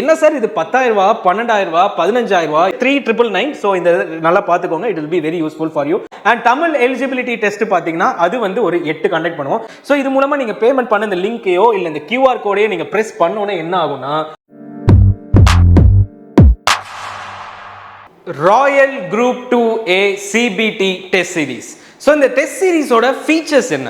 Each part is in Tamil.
என்ன சார் இது 10,000 ரூபாய் 12,000 ரூபாய் 15,000 ரூபாய் 3999. ஸோ இந்த நல்லா பார்த்துக்கோங்க, it will be very useful for you. And Tamil eligibility test பார்த்தீங்கன்னா அது வந்து ஒரு 8 கண்டக்ட் பண்ணுவோம். ஸோ இது மூலமா நீங்க பேமெண்ட் பண்ண இந்த லிங்கையோ இல்லை இந்த QR கோடையோ நீங்க பிரஸ் பண்ணோன்னே என்ன ஆகும்னா Royal group 2A CBT test series. So இந்த டெஸ்ட் சீரிஸோட ஃபீச்சர்ஸ் என்ன,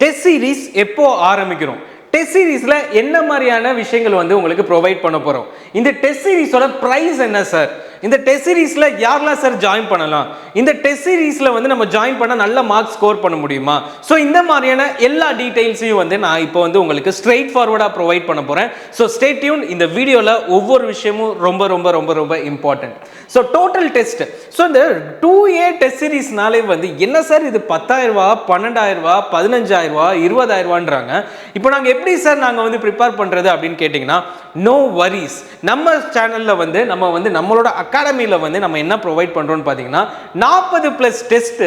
டெஸ்ட் சீரிஸ் எப்போ ஆரம்பிக்கிறோம், டெஸ்ட் சீரிஸ்ல என்ன மாதிரியான விஷயங்கள் வந்து உங்களுக்கு ப்ரொவைட் பண்ண போறோம், இந்த டெஸ்ட் சீரிஸோட பிரைஸ் என்ன சார், இந்த டெஸ்ட் சீரிஸ்ல யாரெல்லாம் சார் ஜாயின் பண்ணலாம், இந்த டெஸ்ட் சீரிஸ்ல வந்து நம்ம ஜாயின் பண்ண நல்ல மார்க் ஸ்கோர் பண்ண முடியுமா. ஸோ இந்த மாதிரியான எல்லா டீடைல்ஸையும் வந்து நான் இப்போ வந்து உங்களுக்கு ஸ்ட்ரெயிட் ஃபார்வர்டா ப்ரொவைட் பண்ண போறேன். So stay tune. இந்த வீடியோல ஒவ்வொரு விஷயமும் ரொம்ப ரொம்ப ரொம்ப ரொம்ப important. So total test. So இந்த 2A டெஸ்ட் சீரிஸ்னாலே வந்து என்ன சார் இது 10,000 ரூபாய் 12,000 ரூபாய் 15,000 ரூபாய் 20,000 ரூபான்றாங்க. இப்போ நாங்க எப்படி சார் நாங்க வந்து ப்ரிப்பேர் பண்றது அப்படின்னு கேட்டீங்கன்னா, நோ வரிஸ். நம்ம சேனல்ல வந்து நம்மளோட அகாடமியில வந்து நம்ம என்ன ப்ரொவைட் பண்றோம்னு பாத்தீங்கன்னா 40+ டெஸ்ட்,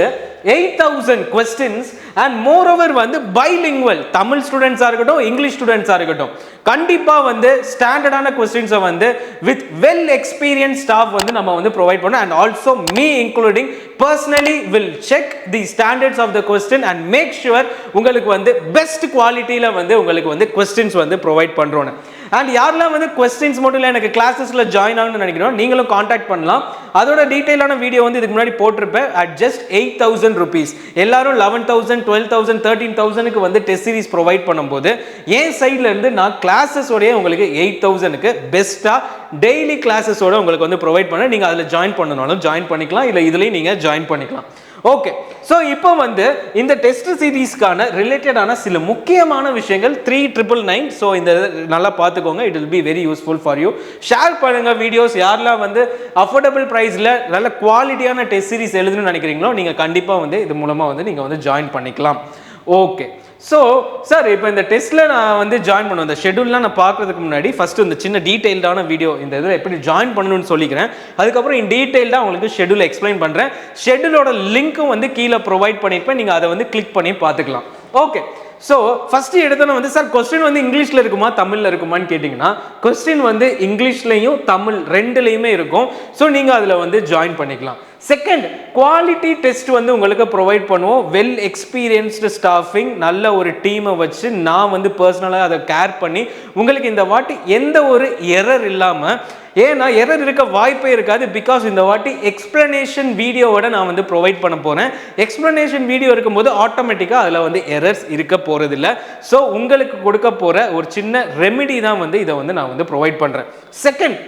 8,000 questions and moreover வந்து bilingual தமிழ் ஸ்டூடெண்ட்ஸா இருக்கட்டும் இங்கிலீஷ் ஸ்டூடெண்ட்ஸா இருக்கட்டும் கண்டிப்பா வந்து ஸ்டாண்டர்டான क्वेश्चंस வந்து with well experienced staff வந்து நம்ம வந்து ப்ரொவைட் பண்ணோம். and also me including personally will check the standards of the question and make sure உங்களுக்கு வந்து பெஸ்ட் குவாலிட்டியில வந்து உங்களுக்கு வந்து questions வந்து ப்ரொவைட் பண்றோம். அண்ட் யாரெல்லாம் வந்து questions மட்டும் இல்லை எனக்கு கிளாஸஸ்ல ஜாயின் ஆகணும்னு நினைக்கிறோம், நீங்களும் காண்டாக்ட் பண்ணலாம். அதோட டீடைலான வீடியோ வந்து இதுக்கு முன்னாடி போட்டிருப்பேன். at just 8,000 rupees எல்லாரும் 11,000 12,000 13,000க்கு வந்து டெஸ்ட் சீரிஸ் ப்ரொவைட் பண்ணும்போது என் சைட்ல இருந்து நான் கிளாஸஸோடய உங்களுக்கு 8,000க்கு பெஸ்ட்டா டெய்லி கிளாஸஸோட உங்களுக்கு வந்து ப்ரொவைட் பண்ண, நீங்க அதில் ஜாயின் பண்ணனாலும் ஜாயின் பண்ணிக்கலாம், இல்லை இதுலயும் நீங்க ஜாயின் பண்ணிக்கலாம். ஓகே, ஸோ இப்போ வந்து இந்த டெஸ்ட் சீரீஸ்க்கான ரிலேட்டடான சில முக்கியமான விஷயங்கள் 3,999. ஸோ இந்த நல்லா பார்த்துக்கோங்க, it will be very useful for you. Share பண்ணுங்க வீடியோஸ். யாரெல்லாம் வந்து அஃபோர்டபுள் ப்ரைஸில் நல்ல குவாலிட்டியான டெஸ்ட் சீரிஸ் எழுதணும்னு நினைக்கிறீங்களோ நீங்கள் கண்டிப்பாக வந்து இது மூலமாக வந்து நீங்கள் வந்து ஜாயின் பண்ணிக்கலாம். ஓகே, ஸோ சார் இப்போ இந்த டெஸ்ட்டில் நான் வந்து ஜாயின் பண்ணுவேன். இந்த ஷெடியூல்லாம் நான் பார்க்குறதுக்கு முன்னாடி ஃபஸ்ட்டு இந்த சின்ன டீட்டெயில்டான வீடியோ இந்த இதில் எப்படி ஜாயின் பண்ணணும்னு சொல்லிக்கிறேன். அதுக்கப்புறம் இன் டீட்டெயில்டாக உங்களுக்கு ஷெடியூல் எக்ஸ்பிளைன் பண்ணுறேன். ஷெடியூலோட லிங்க்கும் வந்து கீழே ப்ரொவைட் பண்ணியிருப்பேன், நீங்கள் அதை வந்து கிளிக் பண்ணி பார்த்துக்கலாம். ஓகே, ஸோ ஃபர்ஸ்ட் எடுத்தோன்னா வந்து சார் கொஸ்டின் வந்து இங்கிலீஷில் இருக்குமா தமிழில் இருக்குமான்னு கேட்டிங்கன்னா, கொஸ்டின் வந்து இங்கிலீஷ்லையும் தமிழ் ரெண்டுலேயுமே இருக்கும். ஸோ நீங்கள் அதில் வந்து ஜாயின் பண்ணிக்கலாம். செகண்ட், குவாலிட்டி டெஸ்ட் வந்து உங்களுக்கு ப்ரொவைட் பண்ணுவோம். வெல் எக்ஸ்பீரியன்ஸ்டு ஸ்டாஃபிங், நல்ல ஒரு டீமை வச்சு நான் வந்து பர்சனலாக அதை கேர் பண்ணி உங்களுக்கு இந்த வாட்டி எந்த ஒரு எரர் இல்லாமல், ஏன்னா எரர் இருக்க வாய்ப்பே இருக்காது. பிகாஸ் இந்த வாட்டி எக்ஸ்பிளனேஷன் வீடியோவோட நான் வந்து ப்ரொவைட் பண்ண போகிறேன். எக்ஸ்பிளனேஷன் வீடியோ இருக்கும்போது ஆட்டோமேட்டிக்காக அதில் வந்து எரர்ஸ் இருக்க போகிறதில்ல. ஸோ உங்களுக்கு கொடுக்க போகிற ஒரு சின்ன ரெமிடி தான் வந்து இதை வந்து நான் வந்து ப்ரொவைட் பண்ணுறேன். செகண்ட்,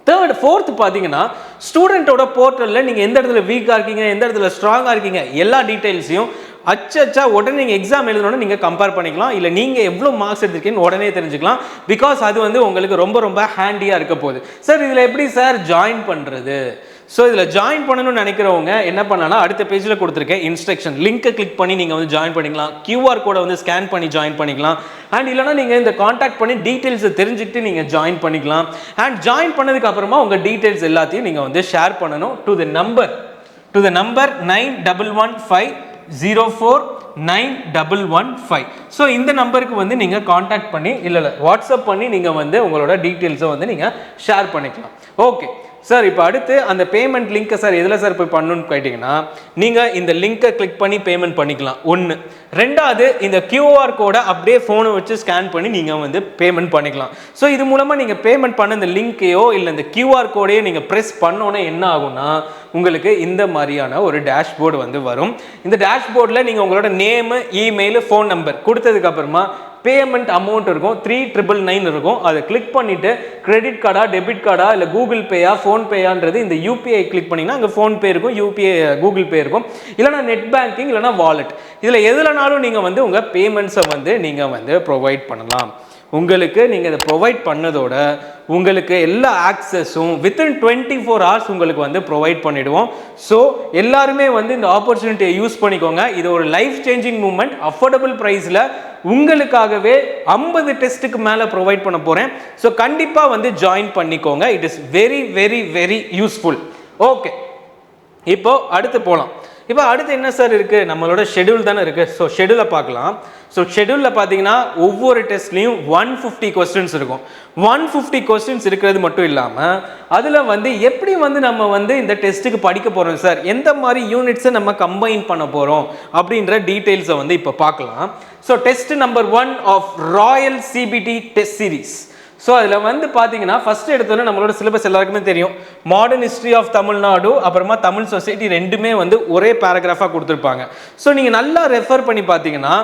தேர்ட், ஃபோர்த் பார்த்தீங்கன்னா ஸ்டூடெண்ட்டோட போர்ட்டலில் நீங்கள் எந்த இடத்துல வீக்காக இருக்கீங்க, எந்த இடத்துல ஸ்ட்ராங்காக இருக்கீங்க, எல்லா டீட்டெயில்ஸையும் அச்சா உடனே நீங்கள் எக்ஸாம் எழுதணும்னு நீங்கள் கம்பேர் பண்ணிக்கலாம். இல்லை நீங்கள் எவ்வளோ மார்க்ஸ் எடுத்திருக்கீங்கன்னு உடனே தெரிஞ்சுக்கலாம். பிகாஸ் அது வந்து உங்களுக்கு ரொம்ப ரொம்ப ஹேண்டியாக இருக்க போகுது. சார் இதில் எப்படி சார் ஜாயின் பண்ணுறது? ஸோ இதில் ஜாயின் பண்ணணும்னு நினைக்கிறவங்க என்ன பண்ணலாம், அடுத்த பேஜில் கொடுத்துருக்கேன் இன்ஸ்ட்ரக்ஷன் லிங்கை கிளிக் பண்ணி நீங்கள் வந்து ஜாயின் பண்ணிக்கலாம். QR கோடை வந்து ஸ்கேன் பண்ணி ஜாயின் பண்ணிக்கலாம். அண்ட் இல்லைனா நீங்கள் இந்த காண்டாக்ட் பண்ணி டீட்டெயில்ஸை தெரிஞ்சுக்கிட்டு நீங்கள் ஜாயின் பண்ணிக்கலாம். அண்ட் ஜாயின் பண்ணதுக்கு அப்புறமா உங்கள் டீட்டெயில்ஸ் எல்லாத்தையும் நீங்கள் வந்து ஷேர் பண்ணணும் டு த நம்பர் 9115049115. ஸோ இந்த நம்பருக்கு வந்து நீங்கள் காண்டாக்ட் பண்ணி இல்லை வாட்ஸ்அப் பண்ணி நீங்கள் வந்து உங்களோட டீட்டெயில்ஸை வந்து நீங்கள் ஷேர் பண்ணிக்கலாம். ஓகே சார், இப்போ அடுத்து அந்த பேமெண்ட் லிங்க்கை சார் எதில் சார் போய் பண்ணணும்னு கேட்டிங்கன்னா, நீங்கள் இந்த லிங்க்கை கிளிக் பண்ணி பேமெண்ட் பண்ணிக்கலாம். ஒன்று. ரெண்டாவது, இந்த QR கோடை அப்படியே ஃபோனை வச்சு ஸ்கேன் பண்ணி நீங்கள் வந்து பேமெண்ட் பண்ணிக்கலாம். ஸோ இது மூலமாக நீங்கள் பேமெண்ட் பண்ண இந்த லிங்க்கையோ இல்லை இந்த QR கோடையோ நீங்கள் ப்ரெஸ் பண்ணோன்னே என்ன ஆகும்னா உங்களுக்கு இந்த மாதிரியான ஒரு டேஷ்போர்டு வந்து வரும். இந்த டேஷ்போர்டில் நீங்கள் உங்களோட நேமு, இமெயில், ஃபோன் நம்பர் கொடுத்ததுக்கு அப்புறமா பேமெண்ட் அமௌண்ட் இருக்கும் 3,999 இருக்கும். அதை கிளிக் பண்ணிட்டு கிரெடிட் கார்டா, டெபிட் கார்டா, இல்லை கூகுள் பேயா, ஃபோன் பேயான்றது இந்த UPI கிளிக் பண்ணிங்கன்னா அங்கே ஃபோன் பே இருக்கும், UPI கூகுள் பே இருக்கும், இல்லைனா நெட் பேங்கிங், இல்லைனா வாலெட். இதில் எதுலனாலும் நீங்கள் வந்து உங்கள் பேமெண்ட்ஸை வந்து நீங்கள் வந்து ப்ரொவைட் பண்ணலாம். உங்களுக்கு நீங்கள் இதை ப்ரொவைட் பண்ணதோட உங்களுக்கு எல்லா ஆக்சஸும் வித்தின் 24 hours உங்களுக்கு வந்து ப்ரொவைட் பண்ணிடுவோம். ஸோ எல்லாருமே வந்து இந்த ஆப்பர்ச்சுனிட்டியை யூஸ் பண்ணிக்கோங்க. இது ஒரு லைஃப் சேஞ்சிங் மூமெண்ட். அஃபோர்டபுள் ப்ரைஸில் உங்களுக்காகவே 50 டெஸ்ட்டுக்கு மேலே ப்ரொவைட் பண்ண போகிறேன். ஸோ கண்டிப்பாக வந்து ஜாயின் பண்ணிக்கோங்க. It is very very very useful. Okay, இப்போ அடுத்து போகலாம். இப்போ அடுத்து என்ன சார் இருக்கு, நம்மளோட ஷெட்யூல் தானே இருக்கு. ஸோ ஷெட்யூலை பார்க்கலாம். ஸோ ஷெட்யூலில் பார்த்தீங்கன்னா ஒவ்வொரு டெஸ்ட்லையும் 150 கொஸ்டின்ஸ் இருக்கும். 150 கொஸ்டின்ஸ் இருக்கிறது மட்டும் இல்லாமல் அதில் வந்து எப்படி வந்து நம்ம வந்து இந்த டெஸ்ட்டுக்கு படிக்க போகிறோம் சார், எந்த மாதிரி யூனிட்ஸை நம்ம கம்பைன் பண்ண போகிறோம் அப்படின்ற டீட்டெயில்ஸை வந்து இப்போ பார்க்கலாம். So test number 1 of Royal CBT test series. So அதில் வந்து பார்த்தீங்கன்னா ஃபஸ்ட்டு எடுத்தோன்னே நம்மளோட சிலபஸ் எல்லாருக்குமே தெரியும். மாடர்ன் ஹிஸ்ட்ரி ஆஃப் தமிழ்நாடு அப்புறமா தமிழ் சொசைட்டி ரெண்டுமே வந்து ஒரே பேராகிராஃபாக கொடுத்துருப்பாங்க. ஸோ நீங்கள் நல்லா ரெஃபர் பண்ணி பார்த்தீங்கன்னா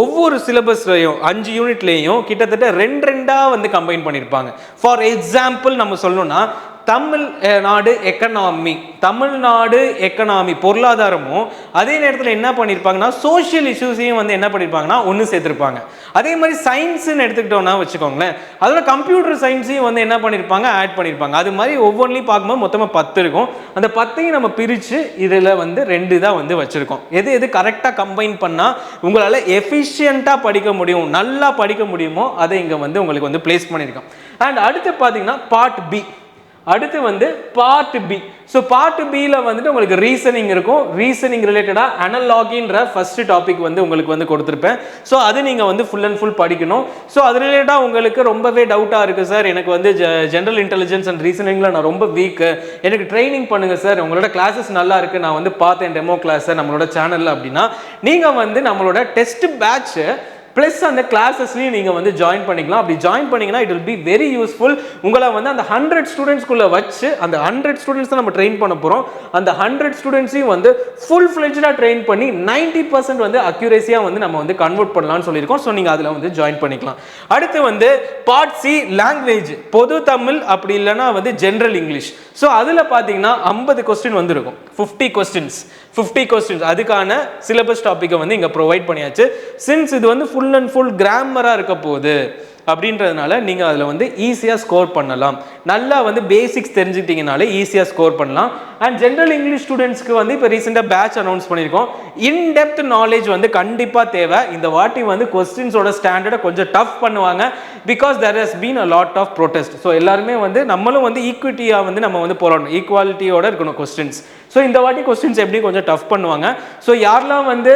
ஒவ்வொரு சிலபஸ்லையும் 5 யூனிட்லேயும் கிட்டத்தட்ட 2 வந்து கம்பைன் பண்ணியிருப்பாங்க. ஃபார் எக்ஸாம்பிள் நம்ம சொல்லணும்னா தமிழ்நாடு எக்கனாமி பொருளாதாரமும் அதே நேரத்தில் என்ன பண்ணியிருப்பாங்கன்னா சோஷியல் இஷ்யூஸையும் வந்து என்ன பண்ணியிருப்பாங்கன்னா ஒன்று சேர்த்துருப்பாங்க. அதே மாதிரி சயின்ஸ்ன்னு எடுத்துக்கிட்டோம்னா வச்சுக்கோங்களேன், அதோட கம்ப்யூட்டர் சயின்ஸையும் வந்து என்ன பண்ணியிருப்பாங்க ஆட் பண்ணியிருப்பாங்க. அது மாதிரி ஒவ்வொன்றையும் பார்க்கும்போது மொத்தமாக 10 இருக்கும். அந்த 10ஐயும் நம்ம பிரித்து இதில் வந்து 2 தான் வந்து வச்சுருக்கோம். எது கரெக்டாக கம்பைன் பண்ணால் உங்களால் எஃபிஷியண்ட்டாக படிக்க முடியும், நல்லா படிக்க முடியுமோ அதை இங்கே வந்து உங்களுக்கு வந்து பிளேஸ் பண்ணியிருக்கோம். அண்ட் அடுத்து பார்த்தீங்கன்னா பார்ட் பி. அடுத்து வந்து பார்ட் பி. ஸோ பார்ட் பியில் வந்துட்டு உங்களுக்கு ரீசனிங் இருக்கும். ரீசனிங் ரிலேட்டடாக அனலாகின்ற ஃபர்ஸ்ட் டாபிக் வந்து உங்களுக்கு வந்து கொடுத்துருப்பேன். ஸோ அது நீங்கள் வந்து ஃபுல் அண்ட் ஃபுல் படிக்கணும். ஸோ அது ரிலேட்டடாக உங்களுக்கு ரொம்பவே டவுட்டாக இருக்குது சார், எனக்கு வந்து ஜென்ரல் இன்டெலிஜென்ஸ் அண்ட் ரீசனிங்கில் நான் ரொம்ப வீக்கு, எனக்கு ட்ரைனிங் பண்ணுங்கள் சார், உங்களோட கிளாஸஸ் நல்லா இருக்குது, நான் வந்து பார்த்தேன் டெமோ கிளாஸை நம்மளோட சேனலில் அப்படின்னா நீங்கள் வந்து நம்மளோட டெஸ்ட் பேட்சை ப்ளஸ் அந்த கிளாஸஸ்லையும் நீங்கள் வந்து ஜாயின் பண்ணிக்கலாம். அப்படி ஜாயின் பண்ணிங்கன்னா it will be very useful. உங்களை வந்து அந்த 100 ஸ்டூடெண்ட்ஸ்குள்ளே வச்சு அந்த 100 ஸ்டூடெண்ட்ஸ் தான் நம்ம ட்ரெயின் பண்ண போகிறோம். அந்த 100 ஸ்டூடெண்ட்ஸையும் வந்து ஃபுல் ஃப்ளெஜ்டாக ட்ரெயின் பண்ணி 90% வந்து அக்யூரேசியாக வந்து நம்ம வந்து கன்வெர்ட் பண்ணலாம்னு சொல்லியிருக்கோம். ஸோ நீங்கள் அதில் வந்து ஜாயின் பண்ணிக்கலாம். அடுத்து வந்து பார்ட் சி லாங்குவேஜ், பொது தமிழ் அப்படி இல்லைன்னா வந்து ஜென்ரல் இங்கிலீஷ். ஸோ அதில் பார்த்தீங்கன்னா 50 கொஸ்டின் வந்து இருக்கும். 50 கொஸ்டின்ஸ் அதுக்கான சிலபஸ் டாப்பிக்கை வந்து இங்கே ப்ரொவைட் பண்ணியாச்சு. சின்ஸ் இது வந்து ஃபுல் அண்ட் ஃபுல் கிராமராக இருக்க போகுது அப்படின்றதுனால நீங்கள் அதில் வந்து ஈஸியாக ஸ்கோர் பண்ணலாம். நல்லா வந்து பேசிக்ஸ் தெரிஞ்சுக்கிட்டீங்கனாலே ஈஸியாக ஸ்கோர் பண்ணலாம். அண்ட் ஜென்ரல் இங்கிலீஷ் ஸ்டூடெண்ட்ஸ்க்கு வந்து இப்போ ரீசெண்டாக பேட்ச் அனௌன்ஸ் பண்ணியிருக்கோம். இன்டெப்த் நாலேஜ் வந்து கண்டிப்பாக தேவை. இந்த வாட்டி வந்து கொஸ்டின்ஸோட ஸ்டாண்டர்டை கொஞ்சம் டஃப் பண்ணுவாங்க. Because there has been a lot of protest. So எல்லாருமே வந்து நம்மளும் வந்து ஈக்விட்டியாக வந்து நம்ம வந்து போராடணும், ஈக்குவாலிட்டியோட இருக்கணும் கொஸ்டின்ஸ். ஸோ இந்த வாட்டி கொஸ்டின்ஸ் எப்படி கொஞ்சம் டஃப் பண்ணுவாங்க. ஸோ யாரெல்லாம் வந்து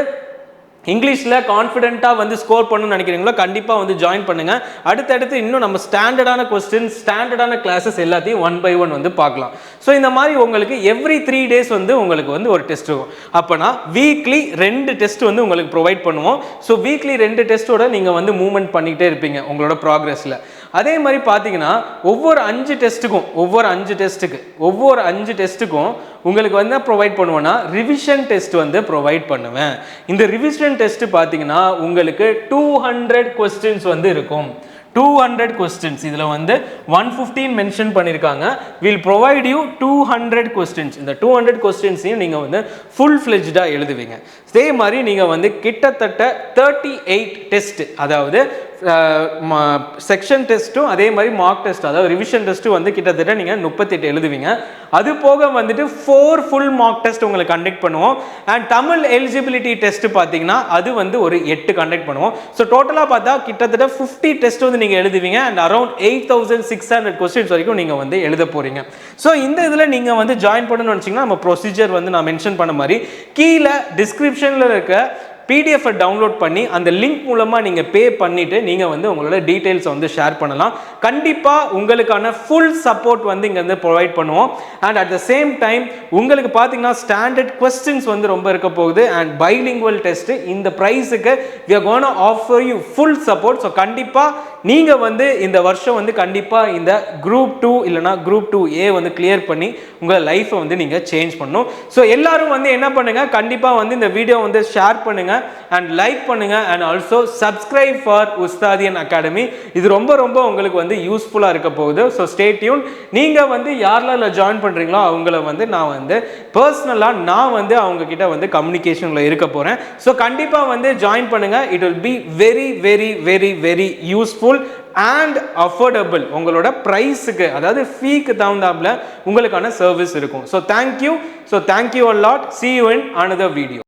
இங்கிலீஷில் கான்ஃபிடென்ட்டாக வந்து ஸ்கோர் பண்ணணும்னு நினைக்கிறீங்களோ கண்டிப்பாக வந்து ஜாயின் பண்ணுங்கள். அடுத்தடுத்து இன்னும் நம்ம ஸ்டாண்டர்டான கொஸ்டின்ஸ், ஸ்டாண்டர்டான கிளாஸஸ் எல்லாத்தையும் 1 by 1 வந்து பார்க்கலாம். ஸோ இந்த மாதிரி உங்களுக்கு எவ்ரி 3 days வந்து உங்களுக்கு வந்து ஒரு டெஸ்ட் இருக்கும். அப்போனா வீக்லி 2 டெஸ்ட் வந்து உங்களுக்கு ப்ரொவைட் பண்ணுவோம். ஸோ வீக்லி 2 டெஸ்ட்டோட நீங்கள் வந்து மூவ்மெண்ட் பண்ணிக்கிட்டே இருப்பீங்க உங்களோட ப்ராக்ரஸில். அதே மாதிரி பார்த்தீங்கன்னா ஒவ்வொரு 5 டெஸ்ட்டுக்கும் உங்களுக்கு வந்து ப்ரொவைட் பண்ணுவேன்னா ரிவிஷன் டெஸ்ட் வந்து ப்ரொவைட் பண்ணுவேன். இந்த ரிவிஷன் டெஸ்ட் பார்த்தீங்கன்னா உங்களுக்கு 200 கொஸ்டின்ஸ் வந்து இருக்கும். 200 கொஸ்டின்ஸ். இதில் வந்து 115 மென்ஷன் பண்ணியிருக்காங்க. Will provide you 200 questions. இந்த 200 கொஸ்டின்ஸையும் நீங்கள் வந்து ஃபுல் ஃப்ளெஜ்டாக எழுதுவீங்க. அதே மாதிரி நீங்கள் வந்து கிட்டத்தட்ட 38 டெஸ்ட், அதாவது செக்ஷன் டெஸ்ட்டும் அதே மாதிரி மார்க் டெஸ்ட், அதாவது ரிவிஷன் டெஸ்ட்டும் வந்து கிட்டத்தட்ட நீங்கள் 38 எழுதுவீங்க. அது போக வந்துட்டு 4 ஃபுல் மார்க் டெஸ்ட் உங்களுக்கு கண்டக்ட் பண்ணுவோம். அண்ட் தமிழ் எலிஜிபிலிட்டி டெஸ்ட் பார்த்தீங்கன்னா அது வந்து ஒரு 8 கண்டக்ட் பண்ணுவோம். ஸோ டோட்டலாக பார்த்தா கிட்டத்தட்ட 50 டெஸ்ட் வந்து நீங்கள் எழுதுவீங்க. அண்ட் அரௌண்ட் 8600 கொஸ்டின்ஸ் வரைக்கும் நீங்கள் வந்து எழுத போகிறீங்க. ஸோ இந்த இதில் நீங்கள் வந்து ஜாயின் பண்ணணும்னு நினச்சிங்கன்னா நம்ம ப்ரொசீஜர் வந்து நான் மென்ஷன் பண்ண மாதிரி கீழே டிஸ்கிரிப்ஷனில் இருக்க PDF டவுன்லோட் பண்ணி அந்த லிங்க் மூலமாக நீங்கள் பே பண்ணிவிட்டு நீங்கள் வந்து உங்களோட டீட்டெயில்ஸை வந்து ஷேர் பண்ணலாம். கண்டிப்பாக உங்களுக்கான ஃபுல் சப்போர்ட் வந்து இங்கே வந்து ப்ரொவைட் பண்ணுவோம். And at the same time உங்களுக்கு பார்த்தீங்கன்னா ஸ்டாண்டர்ட் கொஸ்டின்ஸ் வந்து ரொம்ப இருக்க போகுது. அண்ட் பைலிங்குவல் டெஸ்ட் இந்த ப்ரைஸுக்கு we are going to offer you full support. So கண்டிப்பாக நீங்கள் வந்து இந்த வருஷம் வந்து கண்டிப்பாக இந்த குரூப் 2 இல்லைனா குரூப் 2A வந்து கிளியர் பண்ணி உங்கள் லைஃப்பை வந்து நீங்கள் சேஞ்ச் பண்ணணும். ஸோ எல்லாரும் வந்து என்ன பண்ணுங்கள், கண்டிப்பாக வந்து இந்த வீடியோ வந்து ஷேர் பண்ணுங்கள் அண்ட் லைக் பண்ணுங்கள். And also subscribe for Ustadian academy. இது ரொம்ப ரொம்ப உங்களுக்கு வந்து யூஸ்ஃபுல்லாக இருக்க போகுது. So stay tune. நீங்கள் வந்து யாரெல்லாம் ஜாயின் பண்ணுறீங்களோ அவங்கள வந்து நான் வந்து பர்சனலாக நான் வந்து அவங்க கிட்ட வந்து கம்யூனிகேஷனில் இருக்க போகிறேன். ஸோ கண்டிப்பாக வந்து ஜாயின் பண்ணுங்கள். It will be very very very very useful and affordable. உங்களோட ப்ரைஸுக்கு, அதாவது ஃபீக்கு தகுந்தாப்புல உங்களுக்கான சர்வீஸ் இருக்கும். So thank you. So thank you a lot. See you in another video.